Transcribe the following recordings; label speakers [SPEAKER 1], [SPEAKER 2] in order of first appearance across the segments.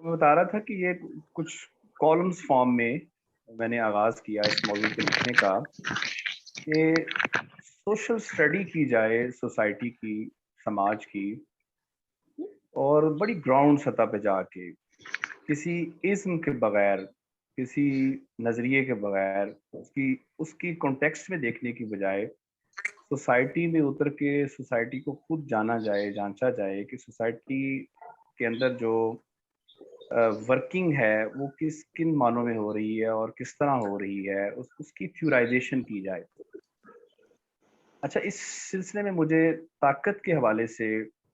[SPEAKER 1] मैं बता रहा था कि ये कुछ कॉलम्स फॉर्म में मैंने आगाज़ किया इस मौजू पे लिखने का कि सोशल स्टडी की जाए सोसाइटी की, समाज की, और बड़ी ग्राउंड सतह पे जाके किसी इज़्म के बगैर, किसी नज़रिए के बगैर, उसकी उसकी कॉन्टेक्स्ट में देखने की बजाय सोसाइटी में उतर के सोसाइटी को खुद जाना जाए, जाँचा जाए कि सोसाइटी के अंदर जो वर्किंग है वो किन मानों में हो रही है और किस तरह हो रही है, उसकी थ्योराइज़ेशन की जाए। अच्छा, इस सिलसिले में मुझे ताकत के हवाले से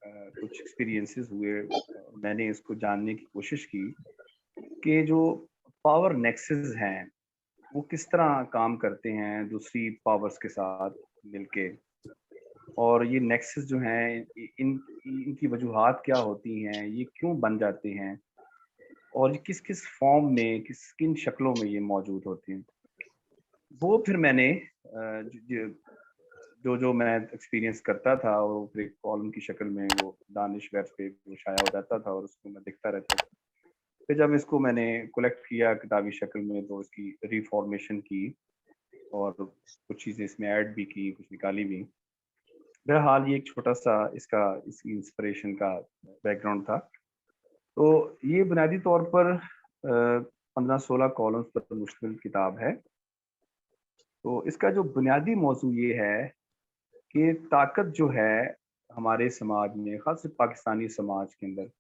[SPEAKER 1] कुछ एक्सपीरियंसेस हुए और मैंने इसको जानने की कोशिश की कि जो पावर नेक्सस हैं, वो किस तरह काम करते हैं दूसरी पावर्स के साथ मिलके, और ये नेक्सस जो हैं इनकी वजूहात क्या होती हैं, ये क्यों बन जाते हैं और ये किस-किस फॉर्म में, किन शक्लों में ये मौजूद होते हैं। वो फिर मैंने जो मैं एक्सपीरियंस करता था वो फिर एक कॉलम की शक्ल में वो दानिश वेब पे वो शाया हो जाता था और उसको मैं देखता रहता था। फिर जब इसको मैंने कलेक्ट किया किताबी शक्ल में तो इसकी रिफॉर्मेशन की और कुछ चीज़ें इसमें ऐड भी की, कुछ निकाली भी। बहरहाल ये एक छोटा-सा इसकी इंस्पिरेशन का बैकग्राउंड था। तो ये बुनियादी तौर पर 15-16 कॉलम्स पर मुश्तमिल किताब है। तो इसका जो बुनियादी मौज़ू ये है कि ताकत जो है हमारे समाज में, ख़ास कर पाकिस्तानी समाज के अंदर,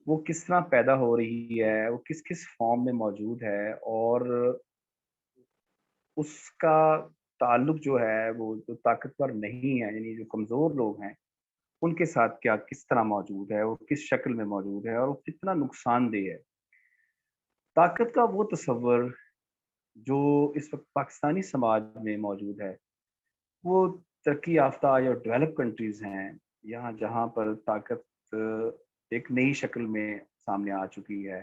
[SPEAKER 1] वो किस तरह पैदा हो रही है, वो किस-किस फ़ॉर्म में मौजूद है और उसका ताल्लुक जो है वो जो ताकतवर नहीं है, यानी जो कमज़ोर लोग हैं, उनके साथ क्या किस तरह मौजूद है, वो किस शक्ल में मौजूद है और वो कितना नुकसानदेह है। ताकत का वो तसव्वुर जो इस वक़्त पाकिस्तानी समाज में मौजूद है, वो तरक्की याफ़्ता या डेवलप कंट्रीज़ हैं, यहाँ जहाँ पर ताकत एक नई शक्ल में सामने आ चुकी है,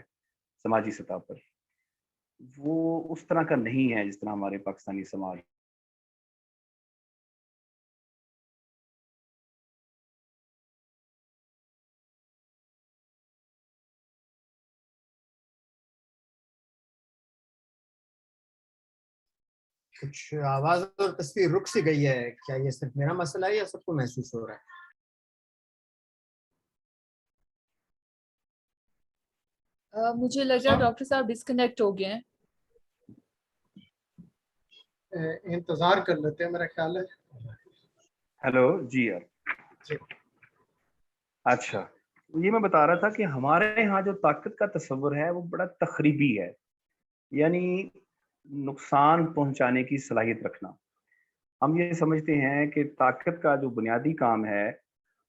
[SPEAKER 1] समाजी सतह पर। वो उस तरह का नहीं है जिस तरह हमारे पाकिस्तानी समाज।
[SPEAKER 2] कुछ आवाज और तस्वीर रुक सी गई है, क्या ये सिर्फ मेरा मसला है या सबको महसूस हो रहा
[SPEAKER 3] है? मुझे लग रहा है डॉक्टर साहब डिस्कनेक्ट हो गए हैं।
[SPEAKER 2] इंतजार कर लेते हैं, मेरा ख्याल है।
[SPEAKER 1] हेलो जी यार। अच्छा, तो ये मैं बता रहा था कि हमारे यहाँ जो ताकत का तस्वुर है वो बड़ा तखरीबी है, यानी नुकसान पहुंचाने की सलाहियत रखना। हम ये समझते हैं कि ताकत का जो बुनियादी काम है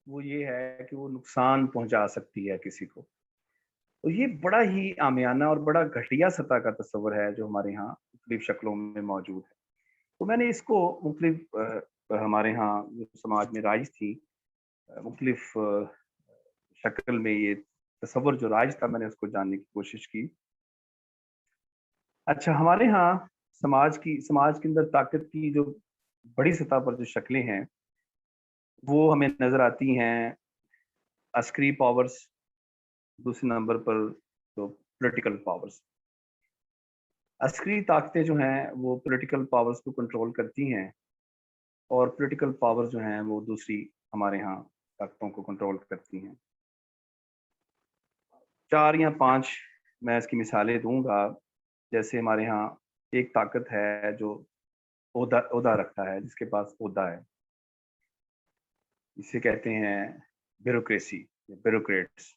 [SPEAKER 1] वो ये है कि वो नुकसान पहुंचा सकती है किसी को। तो ये बड़ा ही आमियाना और बड़ा घटिया सतह का तस्वुर है जो हमारे यहाँ मुख्तलिफ शक्लों में मौजूद है। तो मैंने इसको मुख्तलिफ हमारे यहाँ जो समाज में राइज थी, मुख्तलिफ शक्ल में ये तस्वुर जो राइज था, मैंने उसको जानने की कोशिश की। अच्छा, हमारे यहाँ समाज के अंदर ताकत की जो बड़ी सतह पर जो शक्लें हैं, वो हमें नज़र आती हैं अस्करी पावर्स, दूसरे नंबर पर जो पॉलिटिकल पावर्स। अस्करी ताकतें जो हैं वो पॉलिटिकल पावर्स को कंट्रोल करती हैं और पॉलिटिकल पावर्स जो हैं वो दूसरी हमारे यहाँ ताकतों को कंट्रोल करती हैं। 4 या 5 मैं इसकी मिसालें दूँगा। जैसे हमारे यहाँ एक ताकत है जो ओहदा ओहदा रखता है, जिसके पास ओहदा है। इसे कहते हैं ब्यूरोक्रेसी या ब्यूरोक्रेट्स।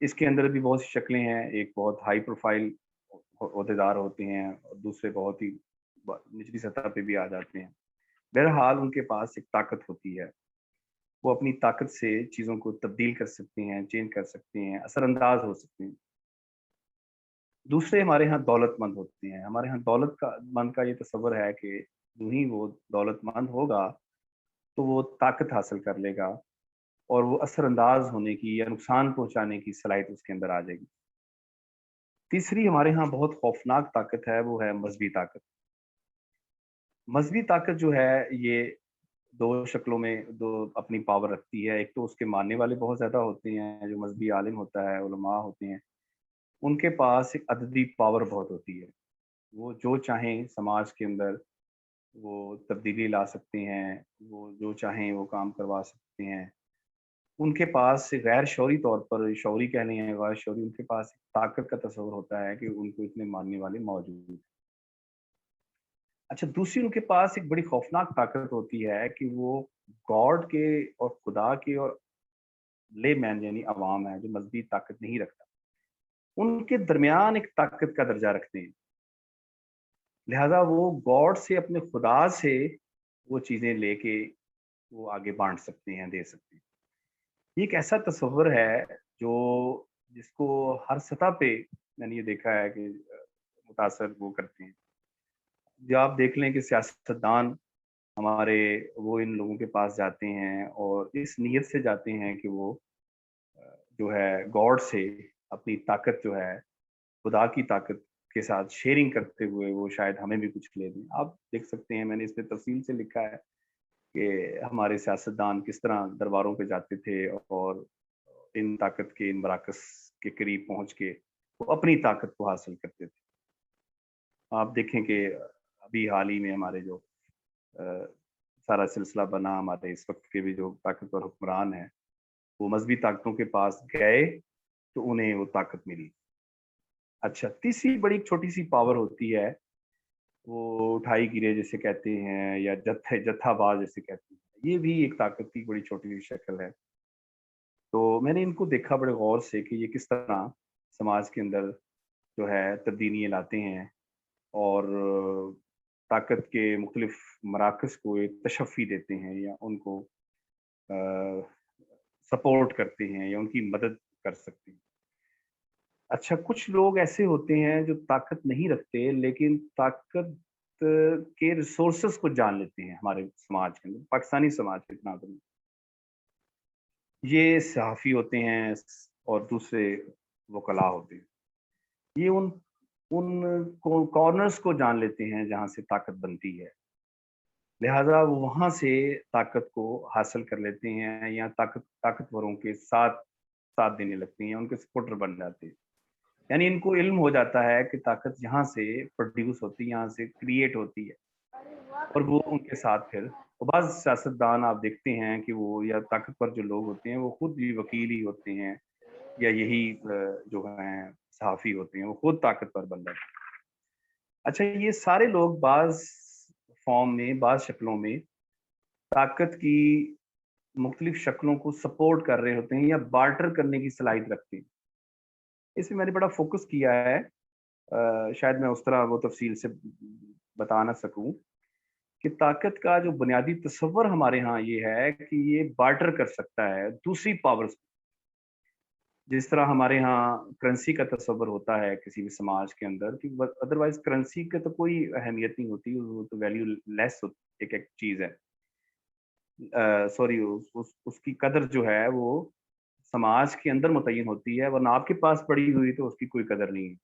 [SPEAKER 1] इसके अंदर भी बहुत सी शक्लें हैं। एक बहुत हाई प्रोफाइल ओहदेदार होते हैं और दूसरे बहुत ही निचली सतह पे भी आ जाते हैं। बहरहाल उनके पास एक ताकत होती है। वो अपनी ताकत से चीज़ों को तब्दील कर सकते हैं, चेंज कर सकते हैं, असरअंदाज हो सकते हैं। दूसरे हमारे यहाँ दौलतमंद होते हैं। हमारे यहाँ दौलत का ये तस्वर है कि यूं ही वो दौलतमंद होगा तो वो ताकत हासिल कर लेगा और वो असरअंदाज होने की या नुकसान पहुंचाने की सलाहियत उसके अंदर आ जाएगी। तीसरी हमारे यहाँ बहुत खौफनाक ताकत है, वो है मजहबी ताकत। मजहबी ताकत जो है ये दो शक्लों में दो अपनी पावर रखती है। एक तो उसके मानने वाले बहुत ज़्यादा होते हैं, जो मजहबी आलिम होता है, उलमा होते हैं, उनके पास एक अददी पावर बहुत होती है। वो जो चाहें समाज के अंदर वो तब्दीली ला सकते हैं, वो जो चाहें वो काम करवा सकते हैं। उनके पास गैर शौरी तौर पर, शौरी कह लें या गैर शौरी, उनके पास ताकत का तस्वुर होता है कि उनको इतने मानने वाले मौजूद हैं। अच्छा, दूसरी उनके पास एक बड़ी खौफनाक ताकत होती है कि वो गॉड के और खुदा के और लेमैन यानी अवाम है जो मजहबी ताकत नहीं रखता, उनके दरमियान एक ताकत का दर्जा रखते हैं। लिहाजा वो गॉड से, अपने खुदा से वो चीज़ें लेके वो आगे बाँट सकते हैं, दे सकते हैं। ये एक ऐसा तस्वुर है जो जिसको हर सतह पे मैंने ये देखा है कि मुतासर वो करते हैं। जो आप देख लें कि सियासतदान हमारे वो इन लोगों के पास जाते हैं और इस नीयत से जाते हैं कि वो जो है गॉड से अपनी ताकत जो है खुदा की ताकत के साथ शेयरिंग करते हुए वो शायद हमें भी कुछ ले दें। आप देख सकते हैं, मैंने इस पे तफसील से लिखा है कि हमारे सियासतदान किस तरह दरबारों पे जाते थे और इन ताकत के, इन मराकज़ के करीब पहुँच के वो अपनी ताकत को हासिल करते थे। आप देखें कि अभी हाल ही में हमारे जो अ, सारा सिलसिला बना, हमारे इस वक़्त के भी जो ताकतवर हुक्मरान हैं, वो मज़हबी ताकतों के पास गए तो उन्हें वो ताकत मिली। अच्छा, तीसरी बड़ी छोटी-सी पावर होती है, वो उठाई गिरे जिसे कहते हैं या जत्थाबाज़ जिसे कहते हैं। ये भी एक ताकत की बड़ी छोटी-सी शक्ल है। तो मैंने इनको देखा बड़े गौर से कि ये किस तरह समाज के अंदर जो है तब्दीलियाँ लाते हैं और ताकत के मुख्तलिफ मराकज़ को एक तशफ़ी देते हैं या उनको अ, सपोर्ट करते हैं या उनकी मदद कर सकते हैं। अच्छा, कुछ लोग ऐसे होते हैं जो ताकत नहीं रखते लेकिन ताकत के रिसोर्सेज़ को जान लेते हैं हमारे समाज के अंदर, पाकिस्तानी समाज के तनाज़ुर में। ये सहाफ़ी होते हैं और दूसरे वकला होते हैं। ये उन उन कॉर्नर्स को जान लेते हैं जहाँ से ताकत बनती है। लिहाजा वो वहाँ से ताकत को हासिल कर लेते हैं या ताकतवरों के साथ साथ देने लगते हैं, उनके सपोर्टर बन जाते हैं। यानी इनको इल्म हो जाता है कि ताकत यहाँ से प्रोड्यूस होती है, यहाँ से क्रिएट होती है और वो उनके साथ फिर और बाज़ सियासतदान आप देखते हैं कि वो या ताकतवर जो लोग होते हैं, वो खुद भी वकील ही होते हैं या यही जो हैं सहाफ़ी होते हैं, वो खुद ताकतवर बन जाते हैं। अच्छा, ये सारे लोग बाज़ फ़ॉर्म में, बाज़ शक्लों में ताकत की मुख्तलिफ शक्लों को सपोर्ट कर रहे होते हैं या बार्टर करने की सलाहियत रखते हैं। इसमें मैंने बड़ा फ़ोकस किया है। शायद मैं उस तरह वो तफ़सील से बता ना सकूँ कि ताकत का जो बुनियादी तसव्वुर हमारे यहाँ ये है कि ये बार्टर कर सकता है दूसरी पावर्स। जिस तरह हमारे यहाँ करेंसी का तसव्वुर होता है किसी भी समाज के अंदर कि अदरवाइज़ करेंसी का तो कोई अहमियत नहीं होती, वो तो वैल्यू लेस एक एक चीज़ है। सॉरी, उसकी कदर जो है वो समाज के अंदर मुतय्यन होती है, वरना आपके पास पड़ी हुई तो उसकी कोई कदर नहीं है।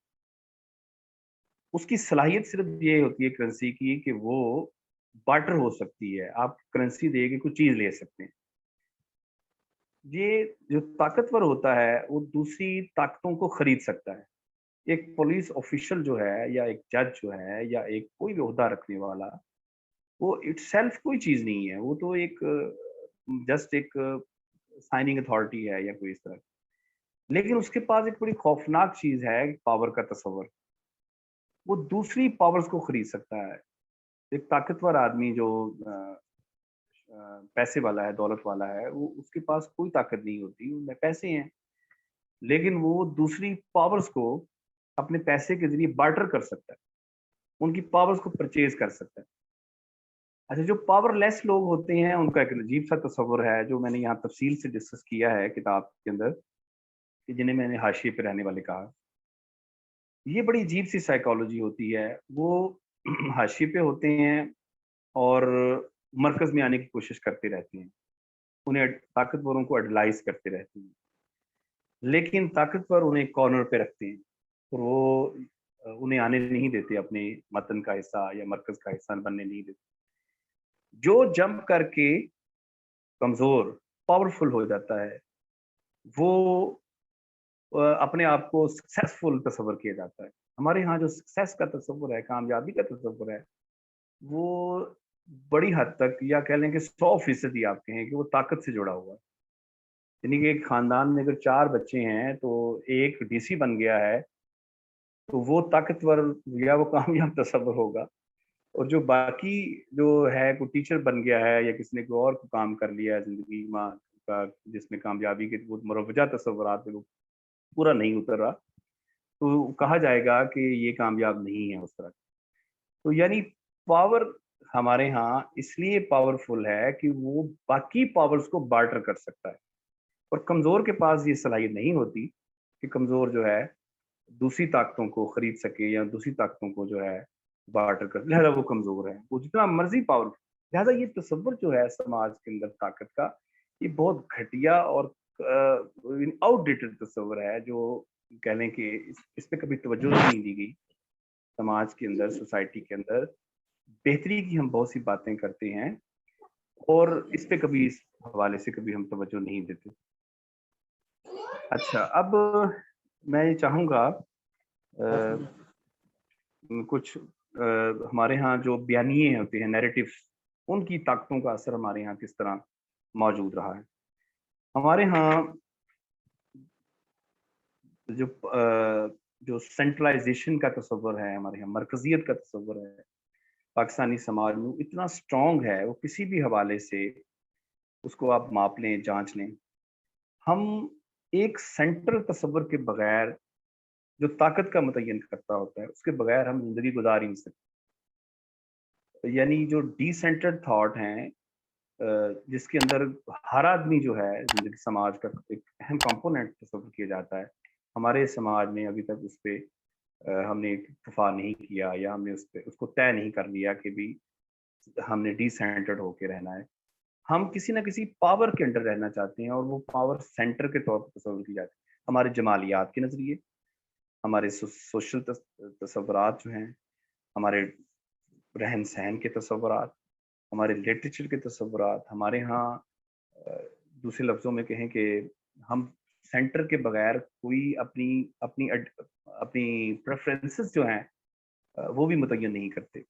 [SPEAKER 1] उसकी सलाहियत सिर्फ़ ये होती है करेंसी की कि वो बार्टर हो सकती है। आप करेंसी दे के कुछ चीज़ ले सकते हैं। ये जो ताकतवर होता है, वो दूसरी ताकतों को खरीद सकता है। एक पुलिस ऑफ़िशियल जो है या एक जज जो है या एक कोई भी ओहदा रखने वाला, वो इटसेल्फ कोई चीज़ नहीं है। वो तो एक जस्ट एक साइनिंग अथॉरिटी है या कोई इस तरह। लेकिन उसके पास एक बड़ी खौफनाक चीज़ है पावर का तसव्वुर। वो दूसरी पावर्स को खरीद सकता है। एक ताकतवर आदमी जो पैसे वाला है, दौलत वाला है, वो उसके पास कोई ताकत नहीं होती, उनमें पैसे हैं, लेकिन वो दूसरी पावर्स को अपने पैसे के ज़रिए बार्टर कर सकता है, उनकी पावर्स को परचेज़ कर सकता है। अच्छा, जो पावरलेस लोग होते हैं, उनका एक अजीब-सा तसव्वुर है, जो मैंने यहाँ तफ़सील से डिस्कस किया है किताब के अंदर, कि जिन्हें मैंने हाशिए पे रहने वाले कहा। ये बड़ी अजीब-सी साइकोलॉजी होती है, वो हाशिए पे होते हैं और मरकज़ में आने की कोशिश करते रहते हैं। उन्हें ताकतवरों को आइडलाइज़ करते रहते हैं। लेकिन ताकतवर उन्हें कॉर्नर पे रखते हैं और वो उन्हें आने नहीं देते, अपने मतन का हिस्सा या मरकज़ का हिस्सा बनने नहीं देते। जो जंप करके कमजोर पावरफुल हो जाता है वो अपने आप को सक्सेसफुल तस्वर किया जाता है। हमारे यहाँ जो सक्सेस का तस्वुर है, कामयाबी का तस्वुर है, वो बड़ी हद तक या कह लें कि 100% आप कहें कि वो ताकत से जुड़ा हुआ है। यानी कि एक खानदान में अगर 4 बच्चे हैं तो एक डीसी बन गया है, तो वो ताकतवर या वो कामयाब तस्वुर होगा। और जो बाकी जो है कोई टीचर बन गया है या किसी ने कोई और काम कर लिया है ज़िंदगी में का, जिसमें कामयाबी के वो मुरवजा तस्वुरात में वो पूरा नहीं उतर रहा, तो कहा जाएगा कि ये कामयाब नहीं है उस तरह। तो यानी पावर हमारे यहाँ इसलिए पावरफुल है कि वो बाकी पावर्स को बार्टर कर सकता है, और कमज़ोर के पास ये सलाहियत नहीं होती कि कमज़ोर जो है दूसरी ताकतों को खरीद सके या दूसरी ताकतों को जो है बार्टर कर, लिहाजा वो कमज़ोर है, वो जितना मर्जी पावर। लिहाजा ये तस्वुर जो है समाज के अंदर ताकत का, ये बहुत घटिया और आउटडेटेड तस्वुर है, जो कह लें कि इस पे कभी तवज्जो नहीं दी गई। समाज के अंदर, सोसाइटी के अंदर बेहतरी की हम बहुत सी बातें करते हैं और इस पे कभी इस हवाले से कभी हम तवज्जो नहीं देते। अच्छा, अब मैं ये चाहूँगा कुछ हमारे यहाँ जो बयानिए होते हैं, नैरेटिव्स, उनकी ताकतों का असर हमारे यहाँ किस तरह मौजूद रहा है। हमारे यहाँ जो सेंट्रलाइजेशन का तस्वुर है, हमारे यहाँ मरकजियत का तस्वुर है, पाकिस्तानी समाज में इतना स्ट्रॉन्ग है, वो किसी भी हवाले से उसको आप माप लें, जांच लें। हम एक सेंट्रल तस्वुर के बगैर जो ताकत का मुतय्यन करता होता है, उसके बगैर हम जिंदगी गुजार ही नहीं सकते। यानी जो डिसेंटर्ड थॉट हैं, जिसके अंदर हर आदमी जो है जिंदगी समाज का एक अहम कंपोनेंट तस्वुर किया जाता है, हमारे समाज में अभी तक उस पे हमने इत्तेफाक नहीं किया या हमने उसको तय नहीं कर लिया कि भी हमने डिसेंटर्ड होके रहना है। हम किसी ना किसी पावर के अंडर रहना चाहते हैं और वो पावर सेंटर के तौर पर तस्वुर की जाती है। हमारे जमालियात के नज़रिए, हमारे सोशल तस्वुरात जो हैं, हमारे रहन सहन के तस्वुरात, हमारे लिटरेचर के तस्वुरात, हमारे यहाँ दूसरे लफ्ज़ों में कहें कि हम सेंटर के बगैर कोई अपनी अपनी अपनी प्रेफरेंसेस जो हैं वो भी मुतय्यन नहीं करते।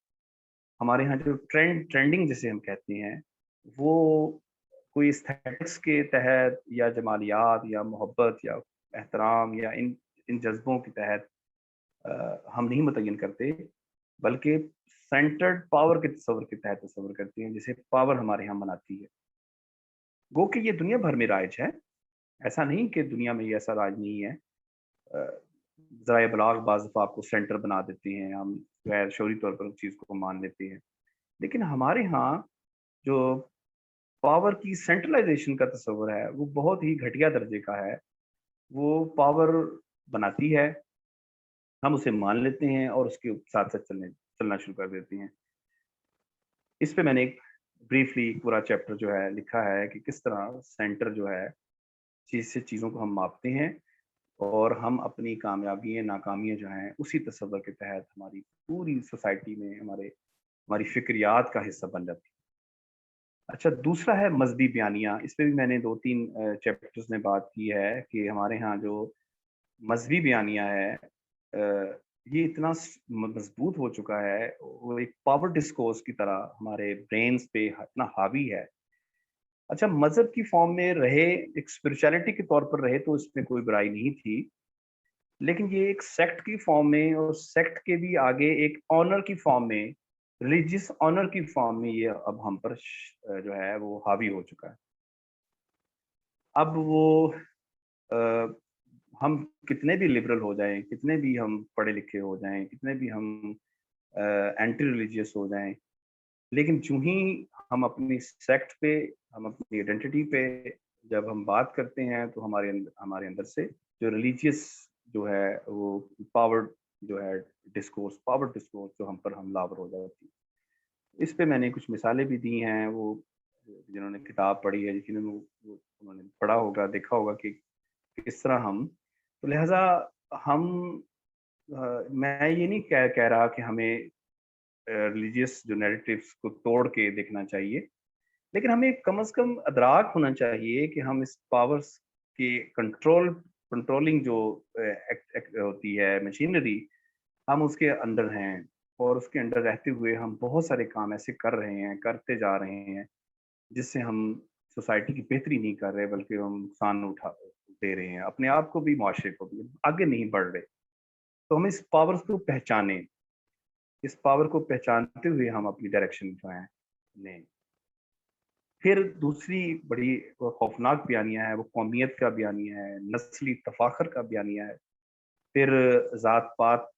[SPEAKER 1] हमारे यहाँ जो ट्रेंडिंग जिसे हम कहते हैं, वो कोई एस्थेटिक्स के तहत या जमालियात या मोहब्बत या एहतराम या इन जज्बों के तहत हम नहीं मुतय्यन करते, बल्कि सेंटर्ड पावर के तस्वुर के तहत तस्वुर करते हैं, जिसे पावर हमारे यहाँ बनाती है। गो कि ये दुनिया भर में राइज है, ऐसा नहीं कि दुनिया में ये ऐसा राज नहीं है। ज़राए बलाग बाज़ दफ़ा आपको सेंटर बना देते हैं, हम गैर शऊरी तौर पर उस चीज़ को मान लेते हैं। लेकिन हमारे यहाँ जो पावर की सेंट्रलाइजेशन का तस्वुर है, वो बहुत ही घटिया दर्जे का है। वो पावर बनाती है, हम उसे मान लेते हैं और उसके साथ-साथ चलना शुरू कर देते हैं। इस पे मैंने एक ब्रीफली पूरा चैप्टर जो है लिखा है कि किस तरह सेंटर जो है चीज़ से चीज़ों को हम मापते हैं और हम अपनी कामयाबियाँ, नाकामियाँ जो हैं उसी तस्वुर के तहत हमारी पूरी सोसाइटी में हमारी फ़िक्रियात का हिस्सा बन जाती है। अच्छा, दूसरा है मज़हबी बयानियाँ। इस पे भी मैंने 2-3 चैप्टर्स में बात की है कि हमारे यहाँ जो मज़हबी बयानिया है, ये इतना मजबूत हो चुका है, वो एक पावर डिस्कोर्स की तरह हमारे ब्रेन्स पे इतना हावी है। अच्छा, मज़हब की फॉर्म में रहे, एक स्पिरिचुअलिटी के तौर पर रहे तो इसमें कोई बुराई नहीं थी, लेकिन ये एक सेक्ट की फॉर्म में और सेक्ट के भी आगे एक ऑनर की फॉर्म में, रिलीजियस ऑनर की फॉर्म में ये अब हम पर जो है वो हावी हो चुका है। अब वो अ, हम कितने भी लिबरल हो जाएं, कितने भी हम पढ़े लिखे हो जाएं, कितने भी हम एंटी रिलीजियस हो जाएं, लेकिन जो ही हम अपनी सेक्ट पे, हम अपनी आइडेंटिटी पे जब हम बात करते हैं, तो हमारे अंदर से जो रिलीजियस जो है वो पावर जो है पावर डिस्कोर्स जो हम पर हमलावर हो जाती है। इस पे मैंने कुछ मिसालें भी दी हैं, वो जिन्होंने किताब पढ़ी है, जिन्होंने उन्होंने पढ़ा होगा, देखा होगा कि किस तरह हम, तो लिहाजा हम मैं ये नहीं कह रहा कि हमें रिलीजियस जो नैरेटिव्स को तोड़ के देखना चाहिए, लेकिन हमें कम से कम अदराक होना चाहिए कि हम इस पावर्स के कंट्रोलिंग जो होती है मशीनरी, हम उसके अंडर हैं, और उसके अंडर रहते हुए हम बहुत सारे काम ऐसे कर रहे हैं, करते जा रहे हैं, जिससे हम सोसाइटी की बेहतरी नहीं कर रहे, बल्कि हम नुकसान उठा दे रहे हैं, अपने आप को भी, माशरे को भी, आगे नहीं बढ़ रहे। तो हम इस पावर्स को पहचानें, इस पावर को पहचानते हुए हम अपनी डायरेक्शन जो है लें। फिर दूसरी बड़ी खौफनाक बयानिया है, वो कौमियत का बयानिया है, नस्ली तफाखर का बयानिया है, फिर ज़ात पात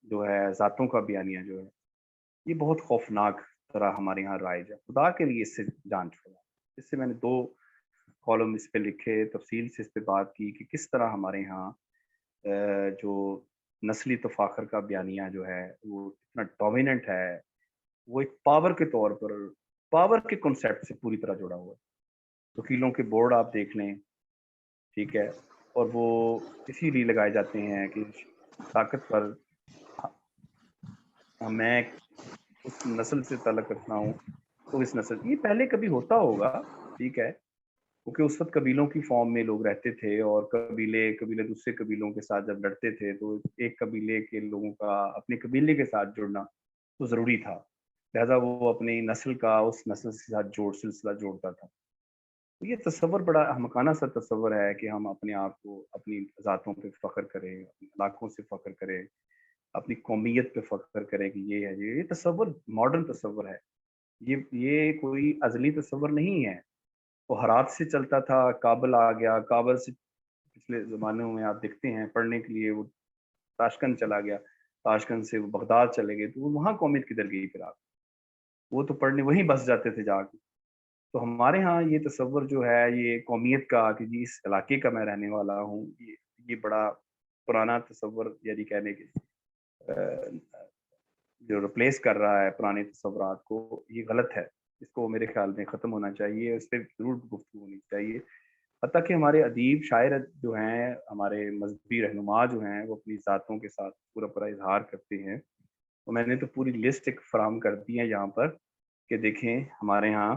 [SPEAKER 1] जो है, ज़ातों का बयानिया जो है, ये बहुत खौफनाक तरह हमारे यहाँ राइज है। खुदा के लिए इससे जान छुड़ा। इससे मैंने 2 कॉलम इस पे लिखे, तफसील से इस पे बात की कि किस तरह हमारे यहाँ जो नस्ली तफाखर का बयानिया जो है वो इतना डोमिनेंट है, वो एक पावर के तौर पर, पावर के कॉन्सेप्ट से पूरी तरह जुड़ा हुआ है। वकीलों के बोर्ड आप देख लें, ठीक है, और वो इसीलिए लगाए जाते हैं कि ताकतवर, मैं उस नस्ल से ताल्लुक़ रखता हूँ, तो इस नस्ल, ये पहले कभी होता होगा, ठीक है, क्योंकि उस वक़्त कबीलों की फॉर्म में लोग रहते थे, और कबीले कबीले दूसरे कबीलों के साथ जब लड़ते थे, तो एक कबीले के लोगों का अपने कबीले के साथ जुड़ना तो ज़रूरी था। लिहाज़ा वो अपनी नस्ल का उस नस्ल के साथ सिलसिला जोड़ता था। तो ये तसव्वुर बड़ा अहमकाना सा तसव्वुर है कि हम अपने आप को, अपनी ज़ातों पे फ़ख्र करें, अपने इलाकों से फ़ख्र करें, अपनी कौमियत पे फ़ख्र करें कि ये है, ये तसव्वुर मॉडर्न तसव्वुर है। ये कोई अज़ली तसव्वुर नहीं है। वो हरात से चलता था, काबल आ गया, काबल से पिछले ज़मानों में आप देखते हैं पढ़ने के लिए वो ताशकंद चला गया, ताशकंद से वो बगदाद चले गए, तो वो वहाँ कौमियत किधर गई फिर आप? वो तो पढ़ने वहीं बस जाते थे जाके। तो हमारे यहाँ ये तसव्वुर जो है, ये कौमियत का कि जी इस इलाके का मैं रहने वाला हूँ, ये बड़ा पुराना तसव्वुर, यानी कहने के जो रिप्लेस कर रहा है पुराने तसव्वुरात को, ये गलत है। इसको मेरे ख्याल में ख़त्म होना चाहिए, इस पे ज़रूर गुफ्तगू होनी चाहिए। हत्ता कि हमारे अदीब, शायर जो हैं, हमारे मज़हबी रहनुमा जो हैं, वो अपनी ज़ातों के साथ पूरा-पूरा इज़हार करते हैं। तो मैंने तो पूरी लिस्ट एक फ़राहम कर दी है यहाँ पर कि देखें हमारे यहाँ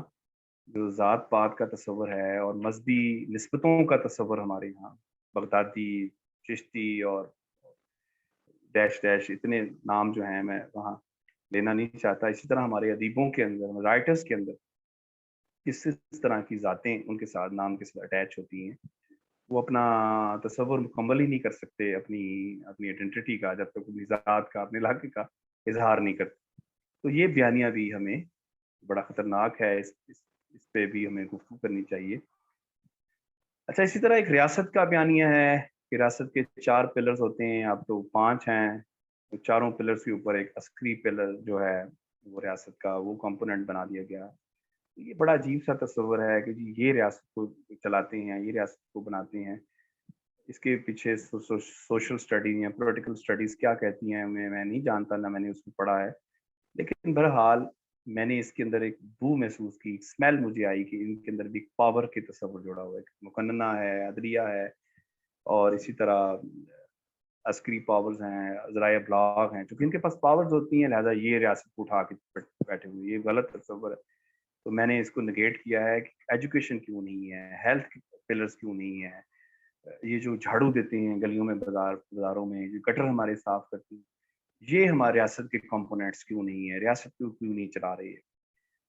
[SPEAKER 1] जो ज़ात-पात का तसव्वुर है और मज़हबी निस्बतों का तसव्वुर हमारे यहाँ, बगदादी, चिश्ती और डैश डैश इतने नाम जो हैं, मैं वहाँ लेना नहीं चाहता। इसी तरह हमारे अदीबों के अंदर, राइटर्स के अंदर इस तरह की ज़ातें उनके साथ, नाम के साथ अटैच होती हैं। वो अपना तसव्वुर मुकम्मल ही नहीं कर सकते अपनी अपनी आइडेंटिटी का, जब तक अपनी ज़ात का, अपने इलाके का इज़हार नहीं करते। तो ये बयानिया भी हमें बड़ा ख़तरनाक है, इस पे भी हमें गुफ्तगू करनी चाहिए। अच्छा, इसी तरह एक रियासत का बयानिया है कि रियासत के 4 पिलर्स होते हैं, अब तो 5 हैं। तो चारों पिलर्स के ऊपर एक अस्करी पिलर जो है, वो रियासत का वो कंपोनेंट बना दिया गया। ये बड़ा अजीब-सा तसव्वुर है कि जी ये रियासत को चलाते हैं, ये रियासत को बनाते हैं। इसके पीछे सोशल स्टडी या पॉलिटिकल स्टडीज़ क्या कहती हैं, मैं नहीं जानता, ना मैंने उसमें पढ़ा है। लेकिन बहरहाल मैंने इसके अंदर एक बू महसूस की, स्मेल मुझे आई कि इनके अंदर भी पावर के तस्वुर जुड़ा हुआ है। मुकन्नना है, अदलिया है, और इसी तरह अस्करी पावर्स हैं, ज़राए इब्लाग हैं, चूँकि इनके पास पावर्स होती हैं, लिहाज़ा ये रियासत को उठा के बैठे हुए हैं। ये गलत तस्वुर है। तो मैंने इसको नेगेट किया है कि एजुकेशन क्यों नहीं है, हेल्थ पिलर्स क्यों नहीं है, ये जो झाड़ू देते हैं गलियों में, बाज़ारों में, जो गटर हमारे साफ़ करते हैं, ये हमारे रियासत के कंपोनेंट्स क्यों नहीं है, रियासत को क्यों नहीं चला रही है?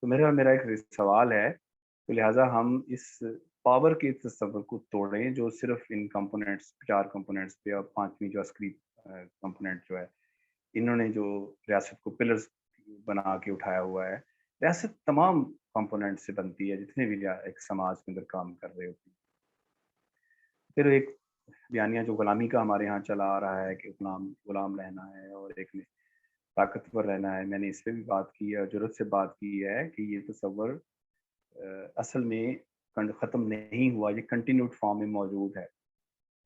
[SPEAKER 1] तो मेरा मेरा एक सवाल है, तो लिहाज़ा हम इस पावर के तस्वर को तोड़ें जो सिर्फ़ इन कंपोनेंट्स, 4 कंपोनेंट्स पे, और 5वीं जो अस्करी कंपोनेंट जो है, इन्होंने जो रियासत को पिलर्स बना के उठाया हुआ है। रियासत तमाम कंपोनेंट से बनती है, जितने भी एक समाज के अंदर काम कर रहे होते हैं। फिर एक बयानिया जो गुलामी का हमारे यहाँ चला आ रहा है कि गुलाम गुलाम रहना है और एक ने ताकतवर रहना है। मैंने इस पे भी बात की है और ज़रूरत से बात की है कि ये तसव्वुर असल में ख़त्म नहीं हुआ, ये कंटिन्यूड फॉर्म में मौजूद है,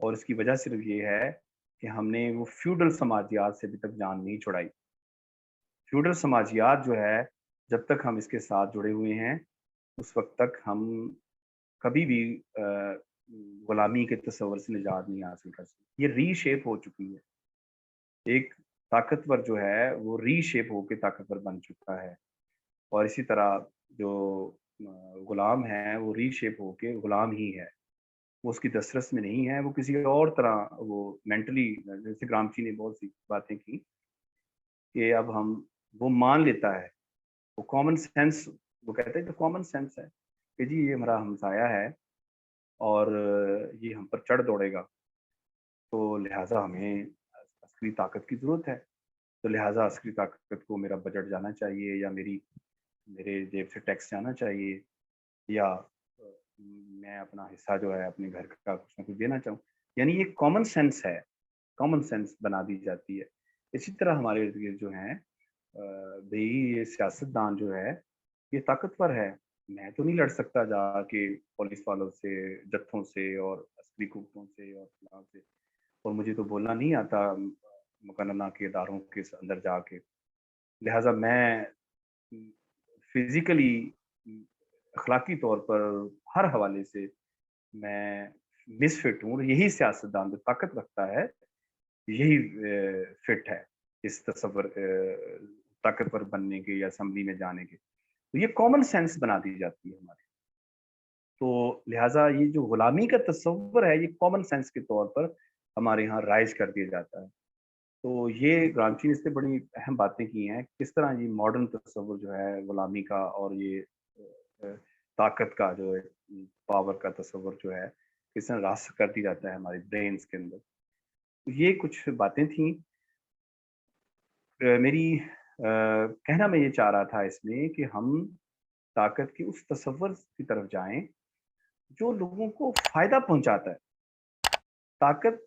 [SPEAKER 1] और इसकी वजह सिर्फ ये है कि हमने वो फ्यूडल समाजियात से अभी तक जान नहीं छुड़ाई। फ्यूडल समाजियात जो है, जब तक हम इसके साथ जुड़े हुए हैं, उस वक़्त तक हम कभी भी गुलामी के तस्वर से निजात नहीं हासिल कर सकते। ये रीशेप हो चुकी है। एक ताकतवर जो है वो रीशेप होके ताकतवर बन चुका है, और इसी तरह जो गुलाम है वो रीशेप होके गुलाम ही है, वो उसकी दस्तरस में नहीं है, वो किसी और तरह वो मेंटली, जैसे ग्रामची ने बहुत सी बातें की कि अब हम, वो मान लेता है, वो कॉमन सेंस, वो कहते हैं जो कॉमन सेंस है कि जी ये हमारा हमसाया है और ये हम पर चढ़ दौड़ेगा, तो लिहाजा हमें अस्करी ताकत की ज़रूरत है, तो लिहाजा अस्करी ताकत को मेरा बजट जाना चाहिए, या मेरे जेब से टैक्स जाना चाहिए, या मैं अपना हिस्सा जो है अपने घर का कुछ ना कुछ देना चाहूँ। यानी ये कॉमन सेंस है, कॉमन सेंस बना दी जाती है। इसी तरह हमारे इर्द-गिर्द जो हैं भई ये सियासतदान जो है, ये ताकतवर है। मैं तो नहीं लड़ सकता जाके पुलिस वालों से, जत्थों से और अस्करी कुत्तों से और फलाँ से, और मुझे तो बोलना नहीं आता मुकन्नना के इदारों के अंदर जाके। लिहाजा मैं फिज़िकली, अखलाकी तौर पर हर हवाले से मैं मिसफिट हूँ, और यही सियासतदान जो ताकत रखता है, यही फिट है इस तसव्वुर ताकतवर बनने के या असेंबली में जाने के। तो ये कॉमन सेंस बना दी जाती है हमारी। तो लिहाजा ये जो गुलामी का तसव्वुर है, ये कॉमन सेंस के तौर पर हमारे यहाँ राइज़ कर दिया जाता है। तो ये ग्रामची ने इससे बड़ी अहम बातें की हैं, किस तरह ये मॉडर्न तसव्वुर जो है गुलामी का और ये ताकत का जो है, पावर का तसव्वुर जो है, किस तरह रास्ता कर दिया जाता है हमारे ब्रेन्स के अंदर। तो ये कुछ बातें थीं। मेरी कहना मैं ये चाह रहा था इसमें कि हम ताकत के उस तसव्वुर की तरफ जाएँ, जो लोगों को फ़ायदा पहुँचाता है। ताकत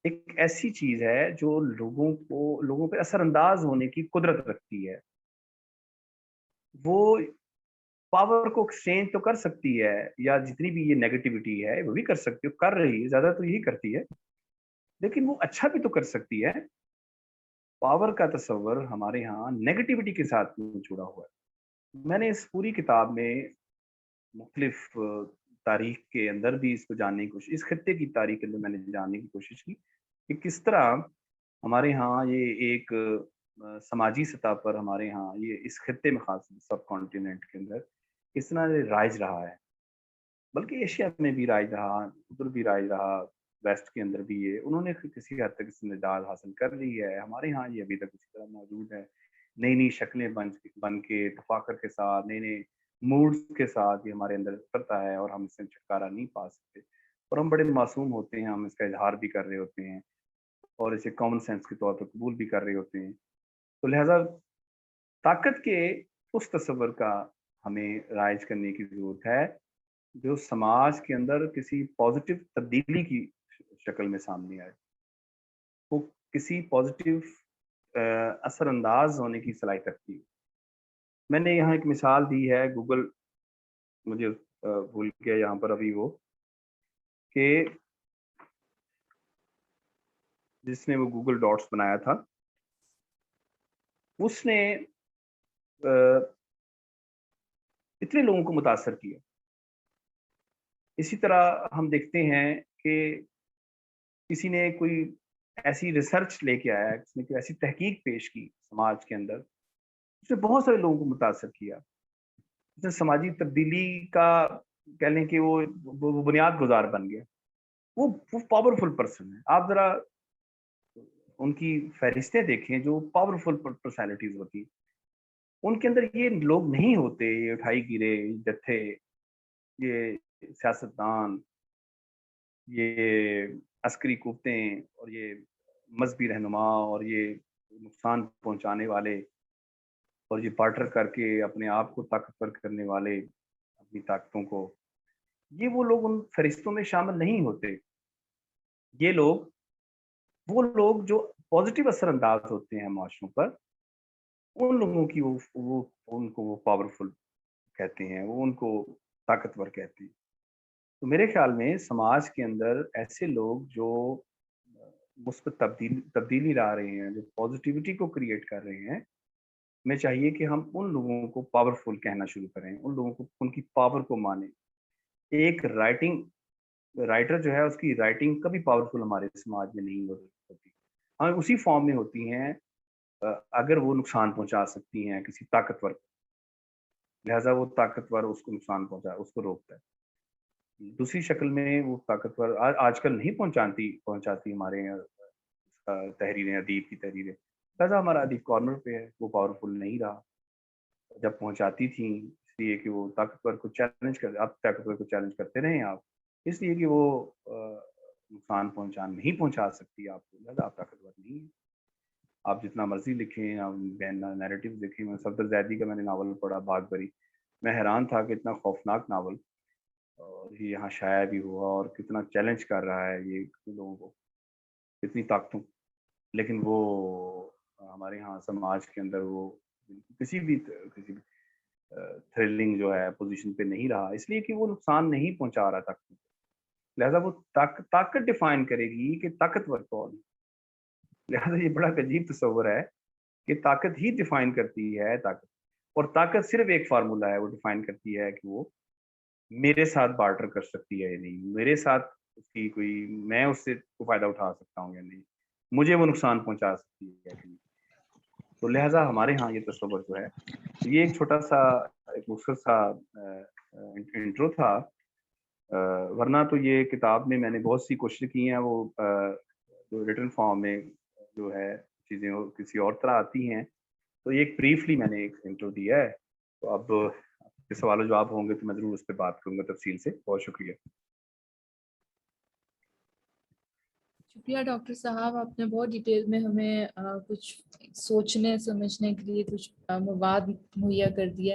[SPEAKER 1] एक ऐसी चीज़ है जो लोगों पे असरअंदाज़ होने की कुदरत रखती है। वो पावर को एक्सचेंज तो कर सकती है, या जितनी भी ये नेगेटिविटी है, वो भी कर सकती है, कर रही है, ज़्यादा तो यही करती है। लेकिन वो अच्छा भी तो कर सकती है। पावर का तसव्वुर हमारे यहाँ नेगेटिविटी के साथ में जुड़ा हुआ है। मैंने इस पूरी किताब में मुख्तलिफ तारीख के अंदर भी इसको जानने की कोशिश, इस खित्ते की तारीख के अंदर मैंने जानने की कोशिश की कि किस तरह हमारे यहाँ ये एक समाजी सतह पर हमारे यहाँ ये इस खित्ते में, खास सब कॉन्टिनेंट के अंदर किस तरह ये राइज रहा है। बल्कि एशिया में भी राइज रहा, उधर भी राइज रहा, वेस्ट के अंदर भी ये उन्होंने किसी हद तक इसमें निजात हासिल कर ली है। हमारे यहाँ ये अभी तक उसी तरह मौजूद है। नई-नई शक्लें बन के तफ़ाकर के साथ, नए-नए मूड्स के साथ ये हमारे अंदर उतरता है, और हम इससे छुटकारा नहीं पा सकते। और हम बड़े मासूम होते हैं, हम इसका इज़हार भी कर रहे होते हैं और इसे कॉमन सेंस के तौर पर कबूल भी कर रहे होते हैं। तो लिहाज़ा ताकत के उस तसव्वुर का हमें राइज़ करने की ज़रूरत है, जो समाज के अंदर किसी पॉज़िटिव तब्दीली की शक्ल में सामने आए। वो किसी पॉज़िटिव असरअंदाज़ होने की सलाहियत रखती है। मैंने यहाँ एक मिसाल दी है, गूगल, मुझे भूल गया यहाँ पर अभी वो, कि जिसने वो गूगल डॉट्स बनाया था, उसने इतने लोगों को मुतासिर किया। इसी तरह हम देखते हैं कि किसी ने कोई ऐसी रिसर्च लेके आया, किसी ने कोई ऐसी तहकीक पेश की समाज के अंदर, उसने बहुत सारे लोगों को मुतासिर किया। उसने समाजी तब्दीली का, कह लें कि वो बुनियाद गुज़ार बन गया। वो पावरफुल पर्सन है। आप ज़रा उनकी फ़हरिस्तें देखें जो पावरफुल पर्सनैलिटीज़ होती हैं। उनके अंदर ये लोग नहीं होते, ये उठाई-गिरे, जत्थे, ये सियासतदान, ये अस्करी कुत्ते, और ये मज़हबी रहनुमा, और ये नुकसान पहुँचाने वाले, और ये बार्टर करके अपने आप को ताकतवर करने वाले, अपनी ताकतों को, ये वो लोग उन फ़हरिस्तों में शामिल नहीं होते। ये लोग, वो लोग जो पॉज़िटिव असर-अंदाज़ होते हैं माशरों पर, उन लोगों की वो उनको वो पावरफुल कहते हैं, वो उनको ताकतवर कहते हैं। तो मेरे ख़्याल में समाज के अंदर ऐसे लोग जो मुस्बत तब्दीली ला रहे हैं, जो पॉज़िटिविटी को क्रिएट कर रहे हैं, हमें चाहिए कि हम उन लोगों को पावरफुल कहना शुरू करें, उन लोगों को, उनकी पावर को मानें। एक राइटर जो है, उसकी राइटिंग कभी पावरफुल हमारे समाज में नहीं होती। हाँ उसी फॉर्म में होती हैं अगर वो नुकसान पहुंचा सकती हैं किसी ताकतवर को, लिहाजा वो ताकतवर उसको नुकसान उसको रोकता है। दूसरी शक्ल में वो ताकतवर आजकल नहीं पहुंचाती हमारे तहरीरें, अदीब की तहरीरें, लिहाजा हमारा अदीब कॉर्नर पे है, वो पावरफुल नहीं रहा। जब पहुंचाती थी इसलिए कि वो ताकतवर को चैलेंज कर, आप ताकतवर को चैलेंज करते रहे आप, इसलिए कि वो नुकसान नहीं पहुंचा सकती आपको, लिहाजा आप ताकतवर नहीं है। आप जितना मर्जी लिखें, आप नैरेटिव लिखें। मैं सफदर जैदी का मैंने नावल पढ़ा बागबरी, मैं हैरान था कि इतना खौफनाक नावल और ये यहाँ शाया भी हुआ और कितना चैलेंज कर रहा है ये लोगों को, कितनी ताकतों, लेकिन वो हमारे यहाँ समाज के अंदर वो किसी भी थ्रिलिंग जो है पोजीशन पे नहीं रहा, इसलिए कि वो नुकसान नहीं पहुंचा रहा ताकत। लिहाजा वो ताकत डिफाइन करेगी कि ताकतवर कौन। लिहाजा ये बड़ा अजीब तस्वर है कि ताकत ही डिफाइन करती है ताकत, और ताकत सिर्फ एक फार्मूला है, वो डिफाइन करती है कि वो मेरे साथ बार्टर कर सकती है या नहीं, मेरे साथ उसकी कोई, मैं उससे फायदा उठा सकता हूँ या नहीं, मुझे वो नुकसान पहुंचा सकती है या नहीं। तो लिहाजा हमारे यहाँ ये तस्वर जो है, ये एक छोटा सा एक मुख्तसर सा इंट्रो था, वरना तो ये किताब में मैंने बहुत सी कोशिश की हैं, वो जो रिटन फॉर्म में जो है चीज़ें किसी और तरह आती हैं, तो ये एक ब्रीफली मैंने एक इंट्रो दिया है। तो अब आपके सवाल जवाब होंगे तो मैं ज़रूर उस पर बात करूँगा तफसील से। बहुत शुक्रिया।
[SPEAKER 3] शुक्रिया डॉक्टर साहब, आपने बहुत डिटेल में हमें कुछ सोचने समझने के लिए कुछ मवाद मुहैया कर दिया है।